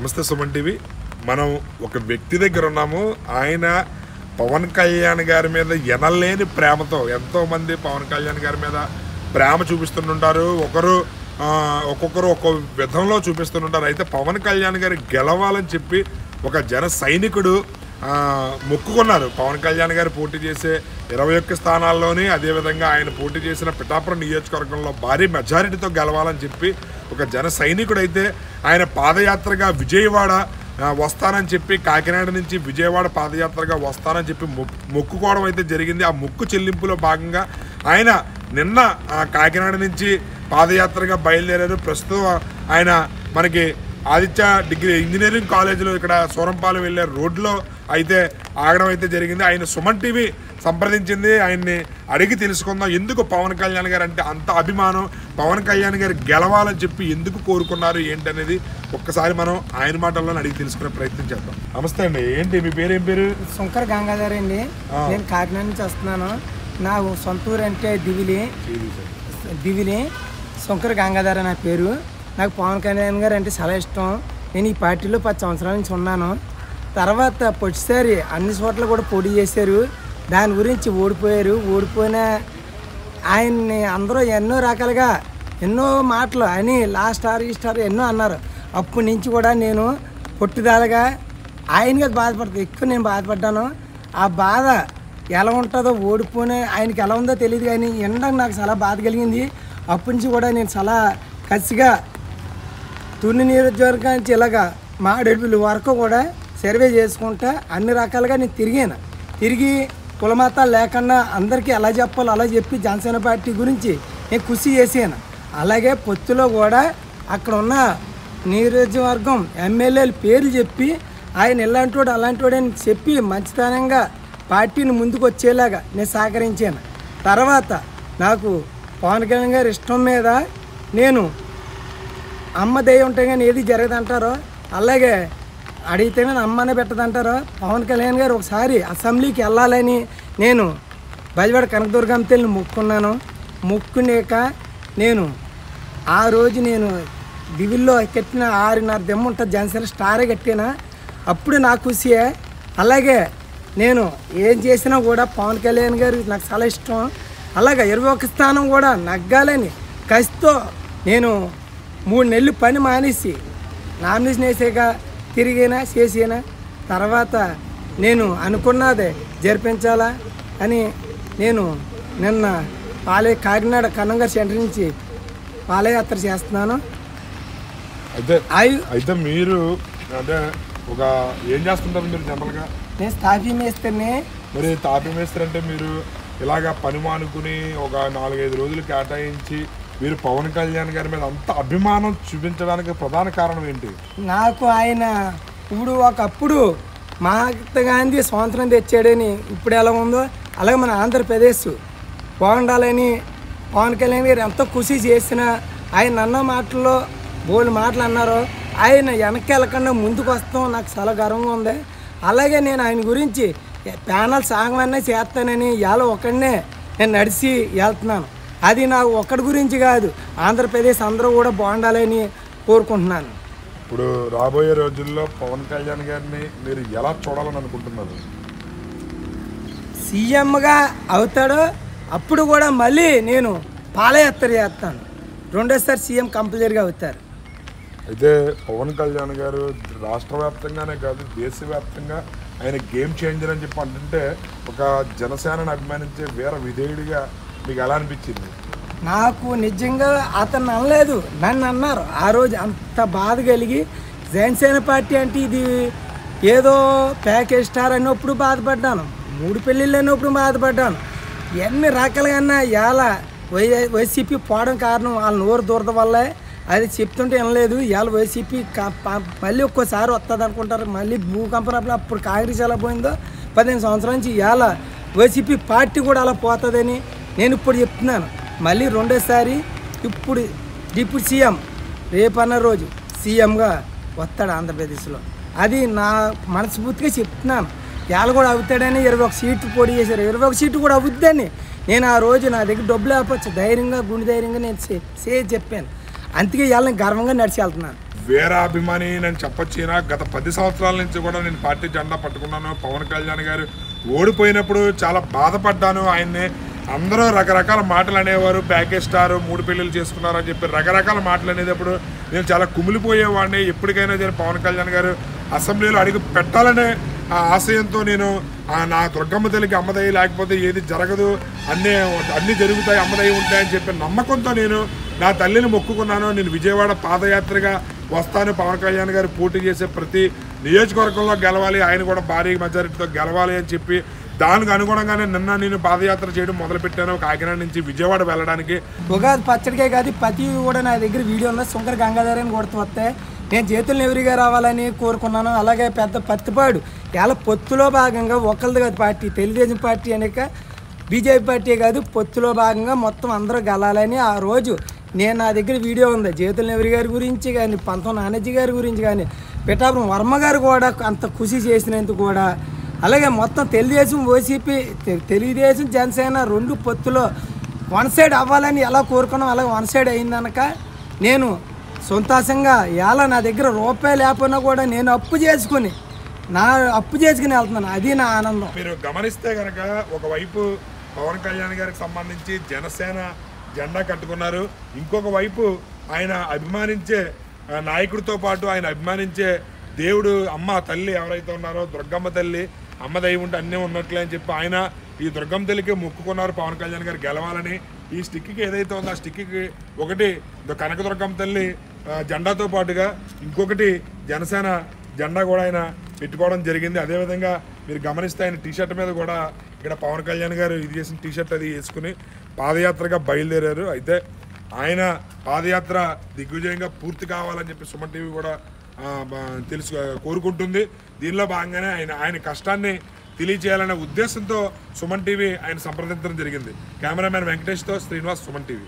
నమస్తే సుమన్ టీవీ. మనం ఒక వ్యక్తి దగ్గర ఉన్నాము. ఆయన పవన్ కళ్యాణ్ గారి మీద ఎనలేని ప్రేమతో ఎంతోమంది పవన్ కళ్యాణ్ గారి మీద ప్రేమ చూపిస్తుంటారు. ఒక్కొక్కరు ఒక్కో విధంలో చూపిస్తుంటారు. అయితే పవన్ కళ్యాణ్ గారు గెలవాలని చెప్పి ఒక జన సైనికుడు మొక్కుకున్నారు. పవన్ కళ్యాణ్ గారు పోటీ చేసే 21 స్థానాల్లోని, అదేవిధంగా ఆయన పోటీ చేసిన పిఠాపురం నియోజకవర్గంలో భారీ మెజారిటీతో గెలవాలని చెప్పి ఒక జన సైనికుడు అయితే ఆయన పాదయాత్రగా విజయవాడ వస్తానని చెప్పి, కాకినాడ నుంచి విజయవాడ పాదయాత్రగా వస్తానని చెప్పి మొక్కుకోవడం అయితే జరిగింది. ఆ మొక్కు చెల్లింపులో భాగంగా ఆయన నిన్న కాకినాడ నుంచి పాదయాత్రగా బయలుదేరారు. ప్రస్తుతం ఆయన మనకి ఆదిత్య డిగ్రీ ఇంజనీరింగ్ కాలేజీలో ఇక్కడ సూరంపాలెం వెళ్ళే రోడ్లో అయితే ఆగడం అయితే జరిగింది. ఆయన సుమన్ టీవీ సంప్రదించింది. ఆయన్ని అడిగి తెలుసుకుందాం ఎందుకు పవన్ కళ్యాణ్ గారు అంటే అంత అభిమానం, పవన్ కళ్యాణ్ గారు గెలవాలని చెప్పి ఎందుకు కోరుకున్నారు ఏంటనేది ఒక్కసారి మనం ఆయన మాటల్లో అడిగి తెలుసుకునే ప్రయత్నం చేద్దాం. నమస్తే అండి, ఏంటి మీ పేరు? ఏం పేరు? శంకర్ గంగాధర్ అండి. నేను కాకినాడ నుంచి వస్తున్నాను. నా సొంత ఊరు అంటే దివిలి. శంకర్ గంగాధర్ నా పేరు. నాకు పవన్ కళ్యాణ్ గారు అంటే చాలా ఇష్టం. నేను ఈ పార్టీలో 10 సంవత్సరాల నుంచి ఉన్నాను. తర్వాత పొచ్చిసారి అన్ని చోట్ల కూడా పోటీ చేశారు. దాని గురించి ఓడిపోయిన ఆయన్ని అందరూ ఎన్నో రకాలుగా ఎన్నో మాటలు అని లాస్ట్ ఈ స్టార్ ఎన్నో అన్నారు. అప్పటి నుంచి కూడా నేను పొట్టుదలగా ఆయనకి బాధపడతాను. ఎక్కువ నేను బాధపడ్డాను. ఆ బాధ ఎలా ఉంటుందో, ఓడిపోయిన ఆయనకి ఎలా ఉందో తెలియదు, కానీ ఎండకు నాకు చాలా బాధ కలిగింది. అప్పటి నుంచి కూడా నేను చాలా కసిగా తుని నియోజకవర్గం నుంచి ఇలాగా మాడేడుపుల వరకు కూడా సర్వే చేసుకుంటా అన్ని రకాలుగా నేను తిరిగి కులమతాలు లేకుండా అందరికీ ఎలా చెప్పాలో అలా చెప్పి జనసేన పార్టీ గురించి నేను కృషి చేశాను. అలాగే పొత్తులో కూడా అక్కడ ఉన్న నియోజకవర్గం ఎమ్మెల్యేల పేర్లు చెప్పి ఆయన ఇలాంటివాడు అలాంటివాడు అని చెప్పి మంచితనంగా పార్టీని ముందుకు వచ్చేలాగా నేను సహకరించాను. తర్వాత నాకు పవన్ కళ్యాణ్ గారి ఇష్టం మీద నేను అమ్మ దయ ఉంటే కానీ ఏది జరగదంటారో, అలాగే అడిగితేనే అమ్మనే పెట్టదంటారో, పవన్ కళ్యాణ్ గారు ఒకసారి అసెంబ్లీకి వెళ్ళాలని నేను బయజవాడ కనకదుర్గమ్మ తల్లిని మొక్కునేక నేను ఆ రోజు నేను దివిల్లో కట్టిన 6.5 దెమ్మ ఉంటుంది జనసేన స్టారే కట్టినా. అప్పుడు నాకు ఖుషియే. అలాగే నేను ఏం చేసినా కూడా పవన్ కళ్యాణ్ గారు నాకు చాలా ఇష్టం. అలాగే 21 స్థానం కూడా నగ్గాలని కసితో నేను 3 నెలలు పని మానేసి నామినేషన్ వేసాక చేసినా. తర్వాత నేను అనుకున్నదే జరిపించాలా అని నేను నిన్న కాకినాడ కన్నంగారి సెంటర్ నుంచి పాదయాత్ర చేస్తున్నాను. అయితే మీరు అంటే ఒక ఏం చేస్తుంటారు మీరు జనరల్గా? నేను తాపీ మేస్తేనే. మరి తాపీ మేస్తారంటే మీరు ఇలాగా పని మానుకుని ఒక 4-5 రోజులు కేటాయించి మీరు పవన్ కళ్యాణ్ గారి మీద అంత అభిమానం చూపించడానికి ప్రధాన కారణం ఏంటి? నాకు ఆయన ఒకప్పుడు మహాత్మా గాంధీ స్వాతంత్రం తెచ్చాడని ఇప్పుడు ఎలా ఉందో అలాగే మన ఆంధ్రప్రదేశ్ బాగుండాలని పవన్ కళ్యాణ్ గారు ఎంతో కృషి చేసిన ఆయన అన్న మాటల్లో బోల్డ్ మాటలు అన్నారు. ఆయన వెనక్కి వెళ్ళకుండా ముందుకు వస్తాం నాకు చాలా గర్వంగా ఉంది. అలాగే నేను ఆయన గురించి ప్యానల్ సాగమన్నా చేస్తానని ఇవాళ ఒకడినే నేను నడిచి వెళ్తున్నాను. అది నాకు ఒక్కడి గురించి కాదు, ఆంధ్రప్రదేశ్ అందరూ కూడా బాగుండాలని కోరుకుంటున్నాను. ఇప్పుడు రాబోయే రోజుల్లో పవన్ కళ్యాణ్ గారిని మీరు ఎలా చూడాలని అనుకుంటున్నారు? సీఎంగా అవుతాడో అప్పుడు కూడా మళ్ళీ నేను పాదయాత్ర చేస్తాను. రెండోసారి సీఎం కంపల్సరీగా అవుతారు. అయితే పవన్ కళ్యాణ్ గారు రాష్ట్ర వ్యాప్తంగానే కాదు దేశవ్యాప్తంగా ఆయన గేమ్ చేంజర్ అని చెప్పి అంటుంటే ఒక జనసేనని అభిమానించే వీర విధేయుడిగా మీకు ఎలా అనిపించింది? నాకు నిజంగా అతను అనలేదు, నన్ను అన్నారు. ఆ రోజు అంత బాధ కలిగి జనసేన పార్టీ అంటే ఇది ఏదో ప్యాకేజ్ స్టార్ అన్నప్పుడు బాధపడ్డాను, 3 పెళ్ళిళ్ళు అన్నప్పుడు బాధపడ్డాను. ఎన్ని రకాలుగా ఇలా వైసీపీ పోవడం కారణం వాళ్ళ నోరు దూరద వల్లే. అది చెప్తుంటే వినలేదు. ఇవాళ వైసీపీ మళ్ళీ ఒక్కోసారి వస్తుంది అనుకుంటారు. మళ్ళీ భూకంపనప్పుడు అప్పుడు కాంగ్రెస్ ఎలా పోయిందో 15 సంవత్సరాల నుంచి ఇవాళ వైసీపీ పార్టీ కూడా అలా పోతుందని నేను ఇప్పుడు చెప్తున్నాను. మళ్ళీ రెండోసారి ఇప్పుడు డిప్యూటీ సీఎం రేపన్న రోజు సీఎంగా వస్తాడు ఆంధ్రప్రదేశ్లో. అది నా మనస్ఫూర్తిగా చెప్తున్నాను. ఇవాళ కూడా అవుతాడని 21 సీట్లు పోటీ చేశారు. 21 సీట్లు కూడా అవుద్దని నేను ఆ రోజు నా దగ్గర డబ్బులు లేకపోవచ్చు ధైర్యంగా గుండె ధైర్యంగా నేను చెప్పాను. అందుకే ఇవాళ నేను గర్వంగా నడిచి వెళ్తున్నాను. వీరాభిమాని నేను చెప్పొచ్చినా గత 10 సంవత్సరాల నుంచి కూడా నేను పార్టీ జెండా పట్టుకున్నాను. పవన్ కళ్యాణ్ గారు ఓడిపోయినప్పుడు చాలా బాధపడ్డాను. ఆయన్ని అందరూ రకరకాల మాటలు అనేవారు, ప్యాకేజ్ స్టార్ 3 పెళ్ళిళ్ళు చేసుకున్నారని చెప్పి రకరకాల మాటలు అనేటప్పుడు నేను చాలా కుమిలిపోయేవాడిని. ఎప్పటికైనా నేను పవన్ కళ్యాణ్ గారు అసెంబ్లీలో అడుగు పెట్టాలనే ఆశయంతో నేను నా దుర్గమ్మ తల్లికి అమ్మదయ్యి లేకపోతే ఏది జరగదు, అన్నీ జరుగుతాయి, అమ్మదయ్యి ఉంటాయని చెప్పి నమ్మకంతో నేను నా తల్లిని మొక్కుకున్నాను. నేను విజయవాడ పాదయాత్రగా వస్తాను, పవన్ కళ్యాణ్ గారు పోటీ చేసే ప్రతి నియోజకవర్గంలో గెలవాలి, ఆయన కూడా భారీ మెజారిటీతో గెలవాలి అని చెప్పి దానికి అనుగుణంగానే నిన్న నేను పాదయాత్ర చేయడం మొదలుపెట్టాను. కాకినాడ నుంచి విజయవాడ వెళ్ళడానికి. ఉగాది పచ్చడికే కాదు ప్రతి కూడా నా దగ్గర వీడియో ఉంది. శంకర గంగాధర్ అని కొడుతూ వస్తే నేను చేతులు ఎవరిగా రావాలని కోరుకున్నాను. అలాగే పెద్ద పత్తిపాడు ఇలా పొత్తులో భాగంగా ఒకరిది కాదు పార్టీ, తెలుగుదేశం పార్టీ అనేక బీజేపీ పార్టీ కాదు, పొత్తులో భాగంగా మొత్తం అందరూ గెలాలని ఆ రోజు నా దగ్గర వీడియో ఉంది. చేతుల నెవరి గారి గురించి కానీ, పంతం నానెడ్జి గారి గురించి కానీ, పిఠాపురం వర్మ గారు కూడా అంత కృషి చేసినందుకు కూడా, అలాగే మొత్తం తెలుగుదేశం ఓసీపీ తెలుగుదేశం జనసేన 2 పొత్తులో వన్ సైడ్ అవ్వాలని ఎలా కోరుకున్నాం అలాగే వన్ సైడ్ అయిందనక నేను సంతోషంగా ఇలా నా దగ్గర రూపాయి లేకపోయినా కూడా నేను అప్పు చేసుకుని వెళ్తున్నాను. అది నా ఆనందం. మీరు గమనిస్తే కనుక ఒకవైపు పవన్ కళ్యాణ్ గారికి సంబంధించి జనసేన జెండా కట్టుకున్నారు, ఇంకొక వైపు ఆయన అభిమానించే నాయకుడితో పాటు ఆయన అభిమానించే దేవుడు అమ్మ తల్లి ఎవరైతే ఉన్నారో దుర్గమ్మ తల్లి, అమ్మ దయ ఉంటే అన్నీ ఉన్నట్లే అని చెప్పి ఆయన ఈ దుర్గమ్మ తల్లికి మొక్కుకున్నారు పవన్ కళ్యాణ్ గారు గెలవాలని. ఈ స్టిక్కి ఏదైతే ఉందో ఆ స్టిక్కి ఒకటి కనకదుర్గమ్మ తల్లి జెండాతో పాటుగా ఇంకొకటి జనసేన జెండా కూడా ఆయన పెట్టుకోవడం జరిగింది. అదేవిధంగా మీరు గమనిస్తే ఆయన టీషర్ట్ మీద కూడా ఇక్కడ పవన్ కళ్యాణ్ గారు ఇది చేసిన టీషర్ట్ అది వేసుకుని పాదయాత్రగా బయలుదేరారు. అయితే ఆయన పాదయాత్ర దిగ్విజయంగా పూర్తి కావాలని చెప్పి సుమన్ టీవీ కూడా కోరుకుంటుంది. దీనిలో భాగంగానే ఆయన కష్టాన్ని తెలియజేయాలనే ఉద్దేశంతో సుమన్ టీవీ ఆయన సంప్రదించడం జరిగింది. కెమెరామ్యాన్ వెంకటేష్తో శ్రీనివాస్, సుమన్ టీవీ.